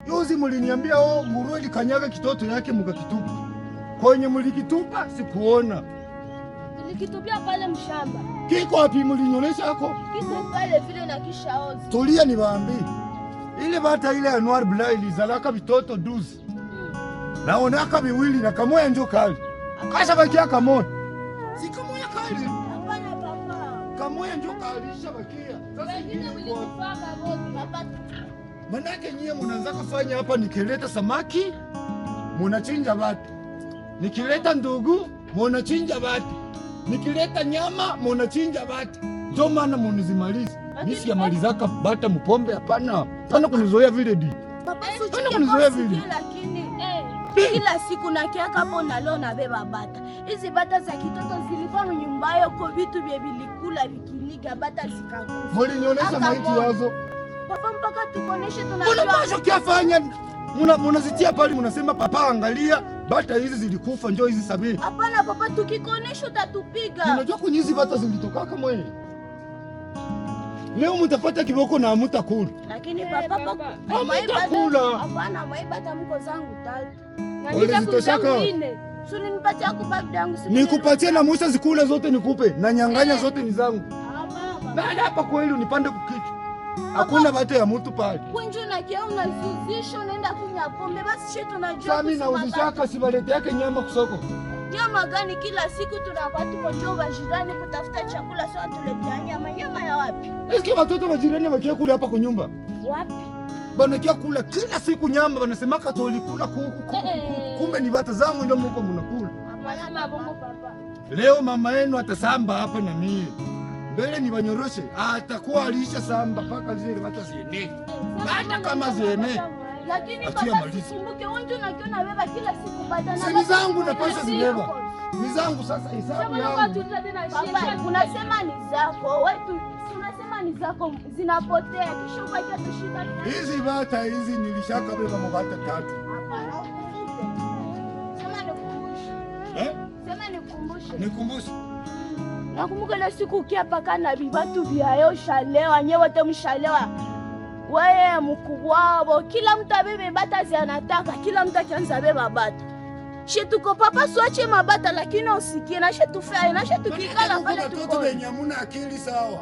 Yuzi mliniambia nguruwe likanyaga kitoto yake mkakitupa. Kwenye mlikitupa sikuona. Nilikitupia pale mshamba. Kiko wapi mlinyolesha hako? Kiko pale vile na kishaozi. Tulia niwaambie. Ile bata ile ya Noir Blanc ilizalaka vitoto 12. Naonaka viwili na kamoya njo kali. Kasha bakia kamoya. Si kamoya kali. Hapana papa. Kamoya njo kali shabakia. Sasa Wengine mlitupaka wote. Papa. Manake nyie mnaanza kufanya hapa nikileta samaki munachinja watu. Nikileta ndugu munachinja watu. Nikileta nyama munachinja watu. Ndio maana munizimaliza. Nisi ya malizaka bata mpombe hapana. Sana kunizoea vile di. Papa sana kunizoea vile. Lakini kila siku nakiaka hapo na leo nabeba bata. Hizi bata za kitoto zilikuwa nyumba yako vitu vya vilikula vikiliga bata zikakufa. Mlinionyesha maiti yazo. Papa mpaka tukoneshe tunajua. Unapaswa kiafanya. Munazitia pale munasema papa angalia bata hizi zilikufa njoo hizi 70. Hapana papa tukikonesha utatupiga. Unajua kwenye hizi bata zilitoka kama wewe. Leo mtapata kiboko na mtakula. Lakini papa mtakula. Hapana bata mko zangu 3. Na nitatoshaka. Suli nipatia kubabda yangu siku. Nikupatie na Musa zikule zote nikupe na nyanganya zote ni zangu. Baada hapa kweli unipande kukichwa. Hakuna bata ya mtu pale. Kunju na kia unazuzisha unaenda kunywa pombe basi shetu tunajua. Sasa mimi nauzishaka sibalete yake nyama kusoko. Nyama gani kila siku tunakuwa tuko njoba jirani kutafuta chakula sawa tuletea nyama. Nyama ya wapi? Eski watoto wa jirani wakia kula hapa kwa nyumba. Wapi? Banakia kula kila siku nyama wanasema katoli kula kuku. Kumbe ni bata zangu ndio mko mnakula. Hapana mabongo papa. Leo mama yenu atasamba hapa na mimi. Mbele ni wanyoroshe, atakuwa alisha samba paka zile bata ziene. Bata kama ziene. Lakini papa sikumbuke wewe unakiona beba kila siku bata na bata zangu na pesa zibeba. Ni zangu sasa hesabu yangu. Baba unasema ni zako. Wewe unasema ni zako zinapotea kisha ubakia tushika. Hizi bata hizi nilishaka beba mabata 3. Hapana ukumbuke. Sema nikukumbushe. Sema nikukumbushe. Nikukumbushe. Nakumbuka ile siku kiapa kana bibatu vyayo shalewa nyewe wote mshalewa. Wewe mkubwa wao kila mtu abebe bata zianataka kila mtu akianza beba bata. Shetuko papa swache mabata lakini usikie na shetufanya na shetukikala pale tuko. Watoto wenye hamuna akili sawa.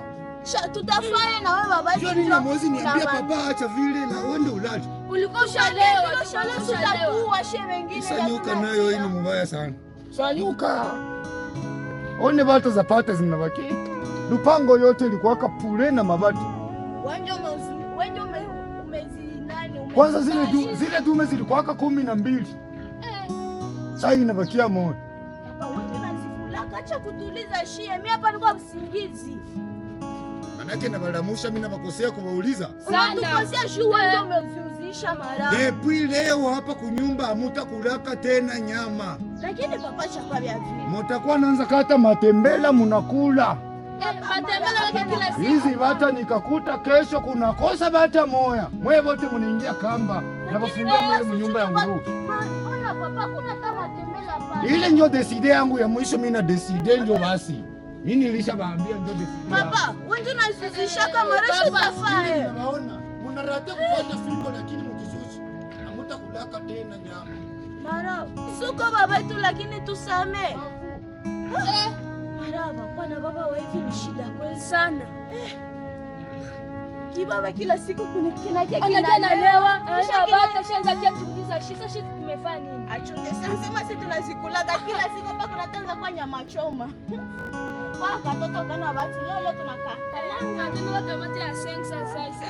Tutafanya na wewe baba. Sio nini mwezi niambia papa acha vile na uende ulale. Ulikuwa shalewa tutakuwa she wengine. Sanyuka nayo hii ni mbaya sana. Sanyuka. One bata za pata zinabaki. Lupango yote ilikuwa kapule na mabati. Wenjo umezinani. Kwanza zile dume zilikuwa 12. Sasa inabakia moja. Papa wewe unazifula acha kutuliza shie. Mimi hapa niko msingizi. Manake na balamusha mimi nakosea kuwauliza. Tukosea shue wewe umeziuzisha mara. Depuis leo hapa kunyumba hamutakulaka tena nyama. Lakini papa chakwa vya vile. Mutakuwa naanza kata matembela munakula. Matembela yake kila siku. Hizi bata nikakuta kesho kuna kosa bata moya. Mwe wote mniingia kamba. Na bafungia mwe nyumba ya nguruwe. Ona papa kuna kama matembela pale. Ile ndio decide yangu ya mwisho mimi na decide ndio basi. Mimi nilishawaambia ndio decide. Papa, wewe unazizisha kama resho tafanye. Unaona? Mnarata kufanya fimbo lakini mkizushi. Hamutakulaka tena nyama. Mara, suko baba tu lakini tusame. Mara, bwana baba wewe hivi ni shida kweli sana. Kibaba kila siku kinakia kinalewa. Kisha baba shanza kia tuliza shisa shisa tumefanya nini? Achunge sema sisi tunazikulaga kila siku mpaka tunatanza kwa nyama choma. Kwa katoto kana bati leo tunakaa. Kalanga tena tomate ya sensa sasa.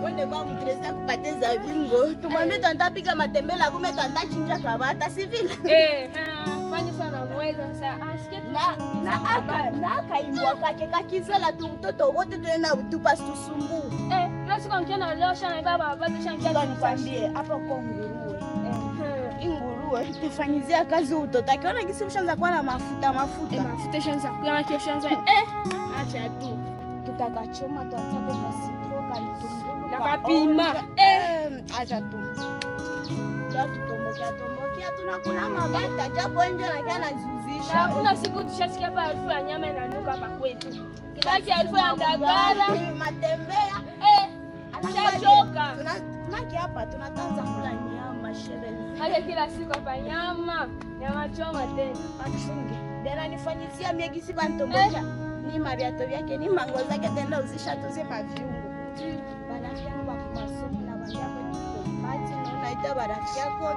Wende kwa mtreza kupateza vingo. Tumwambie tutapiga matembela kume tutachinja kabata si vile. Fanya sana mweza sasa. Asikie na akaibwa kake kakizala tu mtoto wote tunaenda utupa tusumbu. Leo siku mkiona leo shana baba bado shangia nikwambie hapa kwa nguruwe. Nguruwe tufanyizia kazi utoto. Kiona kisi mshaanza kuwa na mafuta. Mafuta shanza kuwa kesho shanza. Acha tu. Tutakachoma tuatabe basi. Nakapima. Acha tu. Tutombokia tunakula mabata japo nje na kana zuzisha. Hakuna siku tushasikia hapa harufu ya nyama inanuka hapa kwetu. Kila harufu ya ndagala, matembea. Anachoka. Maki hapa tunatanza kula nyama sherehe. Haya kila siku hapa nyama choma tena. Achunge. Dena nifanyisia miegisi bantu moja. Ni mabiato vyake ni mango zake tenda uzisha tuzima viungo. Barafiki yangu wa masomo na bangi yako ni party na unaita barafiki yako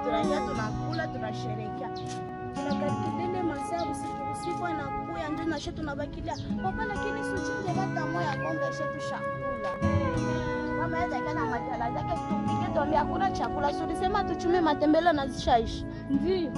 tunakula tunasherehekea. Tunakatitende masaa usiku anakuya ndio na shetu tunabakilia. Papa lakini suchinje bata moya kombe shetu shakula. Mama yake kana matala zake tupike tuambia hakuna chakula. Sio sema tuchume matembele na zishaishi. Ndio.